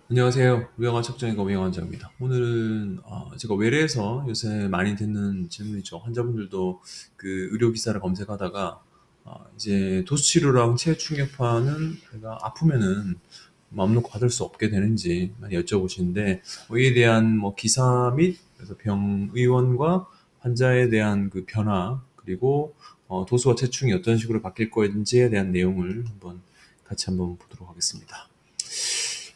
안녕하세요. 우영아 척정이가 우영 환자입니다. 오늘은 제가 외래에서 요새 많이 듣는 질문이죠. 환자분들도 그 의료 기사를 검색하다가 이제 도수치료랑 체충격파는 내가 아프면은 마음 놓고 받을 수 없게 되는지 많이 여쭤보시는데 이에 대한 뭐 기사 및 그래서 병의원과 환자에 대한 그 변화 그리고 도수와 체충이 어떤 식으로 바뀔 건지에 대한 내용을 같이 한번 보도록 하겠습니다.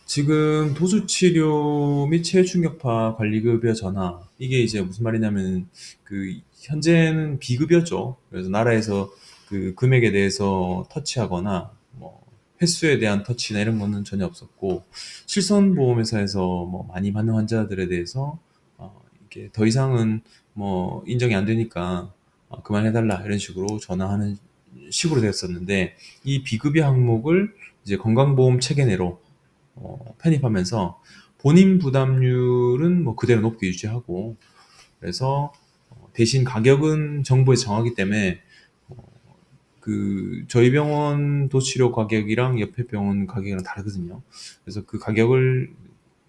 지금 도수치료 및 체외충격파 관리급여 전환 이게 이제 무슨 말이냐면 그 현재는 비급여죠. 그래서 나라에서 그 금액에 대해서 터치하거나 뭐 횟수에 대한 터치나 이런 거는 전혀 없었고 실손보험회사에서 뭐 많이 받는 환자들에 대해서 이게 더 이상은 뭐 인정이 안 되니까 그만해달라 이런 식으로 전화하는 식으로 되었었는데 이 비급여 항목을 이제 건강보험 체계 내로 편입하면서 본인 부담률은 뭐 그대로 높게 유지하고 그래서 대신 가격은 정부에서 정하기 때문에 그 저희 병원 도치료 가격이랑 옆에 병원 가격이랑 다르거든요. 그래서 그 가격을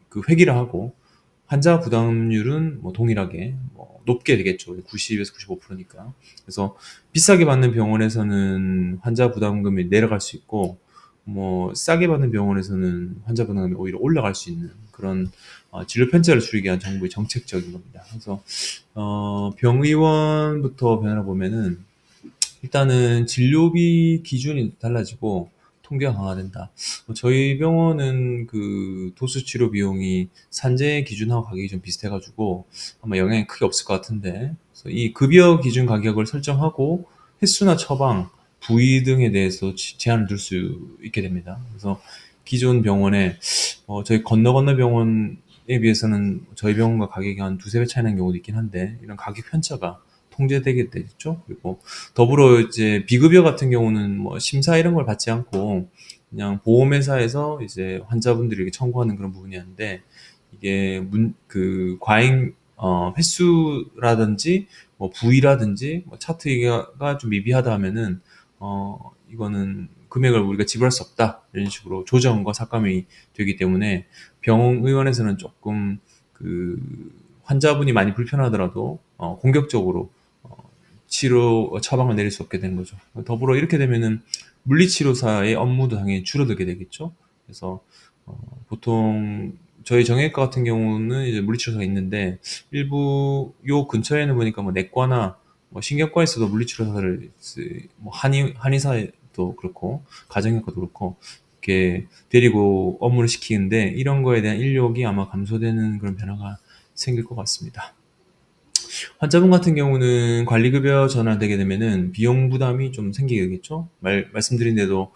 그 회기를 하고 환자 부담률은 뭐 동일하게 뭐 높게 되겠죠. 90에서 95%니까. 그래서 비싸게 받는 병원에서는 환자 부담금이 내려갈 수 있고 뭐 싸게 받는 병원에서는 환자 부담금이 오히려 올라갈 수 있는 그런 진료 편차를 줄이기 위한 정부의 정책적인 겁니다. 그래서 병의원부터 변화를 보면은 일단은 진료비 기준이 달라지고 통계가 강화된다. 저희 병원은 그 도수 치료 비용이 산재 기준하고 가격이 좀 비슷해가지고 아마 영향이 크게 없을 것 같은데, 그래서 이 급여 기준 가격을 설정하고 횟수나 처방, 부위 등에 대해서 제한을 둘 수 있게 됩니다. 그래서 기존 병원에 저희 건너 병원에 비해서는 저희 병원과 가격이 한 두세 배 차이 나는 경우도 있긴 한데 이런 가격 편차가 통제되게 되겠죠. 그리고 더불어 이제 비급여 같은 경우는 뭐 심사 이런 걸 받지 않고 그냥 보험회사에서 이제 환자분들에게 청구하는 그런 부분이었는데 이게 그 과잉 횟수라든지 뭐 부위라든지 뭐 차트가 좀 미비하다 하면은 이거는 금액을 우리가 지불할 수 없다 이런 식으로 조정과 삭감이 되기 때문에 병의원에서는 조금 그 환자분이 많이 불편하더라도 공격적으로 치료 처방을 내릴 수 없게 되는 거죠. 더불어 이렇게 되면은 물리치료사의 업무도 당연히 줄어들게 되겠죠. 그래서 보통 저희 정형외과 같은 경우는 이제 물리치료사가 있는데 일부 요 근처에는 보니까 뭐 내과나 뭐 신경과에서도 물리치료사를 뭐 한의사도 그렇고 가정의과도 그렇고 이렇게 데리고 업무를 시키는데 이런 거에 대한 인력이 아마 감소되는 그런 변화가 생길 것 같습니다. 환자분 같은 경우는 관리급여 전환되게 되면은 비용 부담이 좀 생기게 되겠죠. 말씀드린 대로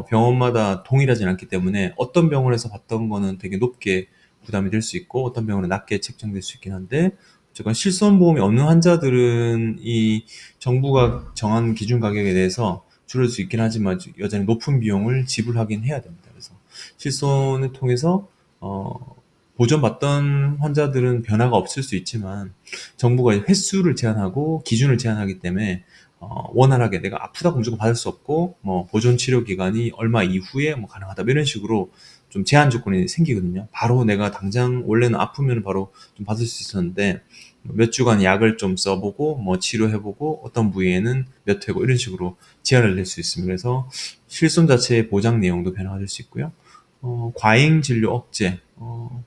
병원마다 동일하진 않기 때문에 어떤 병원에서 받던 거는 되게 높게 부담이 될 수 있고 어떤 병원은 낮게 책정될 수 있긴 한데 어쨌건 실손보험이 없는 환자들은 이 정부가 정한 기준 가격에 대해서 줄일 수 있긴 하지만 여전히 높은 비용을 지불하긴 해야 됩니다. 그래서 실손을 통해서 보전받던 환자들은 변화가 없을 수 있지만 정부가 횟수를 제한하고 기준을 제한하기 때문에 원활하게 내가 아프다고 무조건 받을 수 없고 뭐 보존 치료 기간이 얼마 이후에 뭐 가능하다 뭐 이런 식으로 좀 제한 조건이 생기거든요. 바로 내가 당장 원래는 아프면 바로 좀 받을 수 있었는데 몇 주간 약을 좀 써보고 뭐 치료해보고 어떤 부위에는 몇 회고 이런 식으로 제한을 낼 수 있습니다. 그래서 실손 자체의 보장 내용도 변화가 될 수 있고요. 과잉 진료 억제,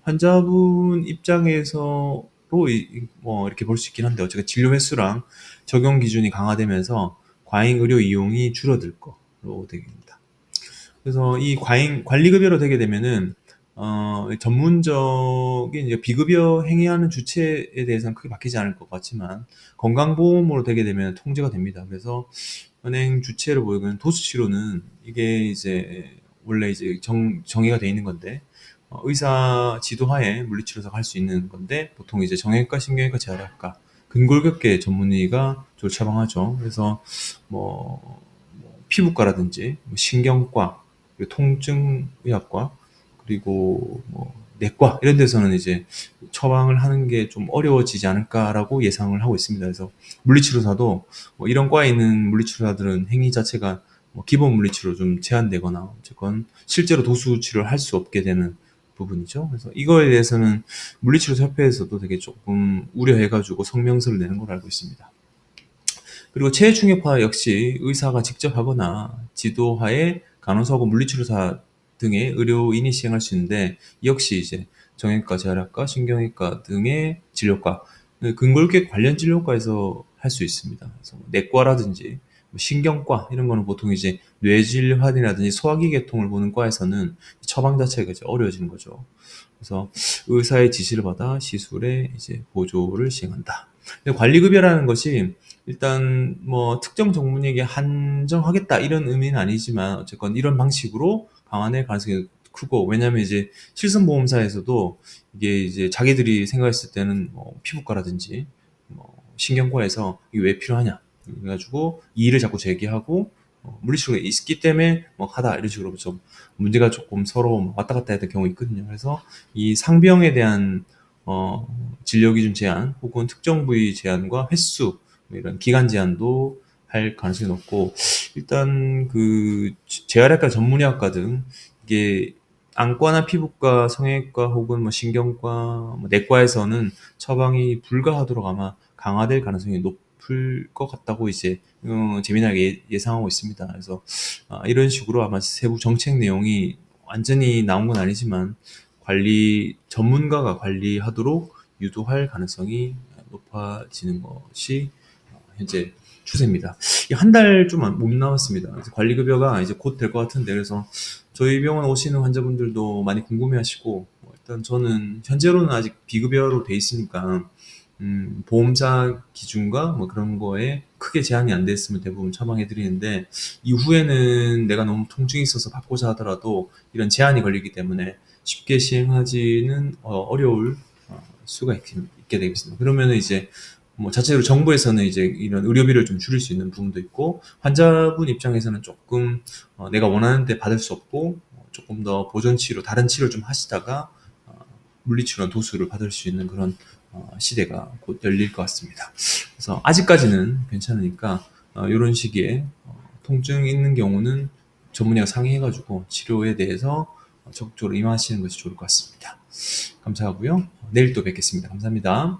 환자분 입장에서로 뭐 이렇게 볼 수 있긴 한데 어쨌든 진료 횟수랑 적용 기준이 강화되면서 과잉 의료 이용이 줄어들 거로 되겠습니다. 그래서 이 과잉 관리급여로 되게 되면은 전문적인 이제 비급여 행위하는 주체에 대해서는 크게 바뀌지 않을 것 같지만 건강보험으로 되게 되면 통제가 됩니다. 그래서 은행 주체로 보이는 도수치료는 이게 이제 원래 이제 정의가 돼 있는 건데 의사 지도하에 물리치료사가 할 수 있는 건데 보통 이제 정형외과, 신경외과, 재활학과 근골격계 전문의가 주로 처방하죠. 그래서 뭐 피부과라든지 뭐 신경과, 그리고 통증의학과, 그리고 뭐 내과 이런 데서는 이제 처방을 하는 게 좀 어려워지지 않을까라고 예상을 하고 있습니다. 그래서 물리치료사도 뭐 이런 과에 있는 물리치료사들은 행위 자체가 뭐 기본 물리치료 좀 제한되거나 어쨌건 실제로 도수 치료를 할 수 없게 되는 부분이죠. 그래서 이거에 대해서는 물리치료협회에서도 되게 조금 우려해가지고 성명서를 내는 걸로 알고 있습니다. 그리고 체중력파 역시 의사가 직접 하거나 지도하에 간호사하고 물리치료사 등의 의료인이 시행할 수 있는데 역시 이제 정형외과, 재활학과, 신경외과 등의 진료과, 근골격 관련 진료과에서 할 수 있습니다. 그래서 내과라든지 신경과 이런 거는 보통 이제 뇌질환이라든지 소화기 계통을 보는 과에서는 처방 자체가 이제 어려워지는 거죠. 그래서 의사의 지시를 받아 시술에 이제 보조를 시행한다. 관리급여라는 것이 일단 뭐 특정 전문에게 한정하겠다 이런 의미는 아니지만 어쨌건 이런 방식으로 강화될 가능성이 크고, 왜냐하면 이제 실손보험사에서도 이게 이제 자기들이 생각했을 때는 뭐 피부과라든지 뭐 신경과에서 이게 왜 필요하냐 그래가지고 이의를 자꾸 제기하고 물리치료가 있기 때문에 뭐 하다 이런 식으로 좀 문제가 조금 서로 왔다 갔다 했던 경우 있거든요. 그래서 이 상병에 대한 진료 기준 제한 혹은 특정 부위 제한과 횟수 뭐 이런 기간 제한도 할 가능성이 높고, 일단 그 재활학과, 전문의학과 등 이게 안과나 피부과, 성형외과 혹은 뭐 신경과, 뭐 내과에서는 처방이 불가하도록 아마 강화될 가능성이 높을 것 같다고 이제 재미나게 예상하고 있습니다. 그래서 이런 식으로 아마 세부 정책 내용이 완전히 나온 건 아니지만 관리 전문가가 관리하도록 유도할 가능성이 높아지는 것이 현재 추세입니다. 한 달 좀 못 남았습니다. 그래서 관리급여가 이제 곧 될 것 같은데, 그래서 저희 병원 오시는 환자분들도 많이 궁금해하시고, 일단 저는 현재로는 아직 비급여로 돼 있으니까 보험사 기준과 뭐 그런 거에 크게 제한이 안 됐으면 대부분 처방해 드리는데, 이후에는 내가 너무 통증이 있어서 받고자 하더라도 이런 제한이 걸리기 때문에 쉽게 시행하지는 어려울 수가 있게 되겠습니다. 그러면은 이제 뭐 자체로 정부에서는 이제 이런 의료비를 좀 줄일 수 있는 부분도 있고, 환자분 입장에서는 조금 내가 원하는데 받을 수 없고 조금 더 보존 치료, 다른 치료 좀 하시다가 물리치료나 도수를 받을 수 있는 그런 시대가 곧 열릴 것 같습니다. 그래서 아직까지는 괜찮으니까 이런 시기에 통증 있는 경우는 전문의와 상의해가지고 치료에 대해서 적극적으로 임하시는 것이 좋을 것 같습니다. 감사하고요. 내일 또 뵙겠습니다. 감사합니다.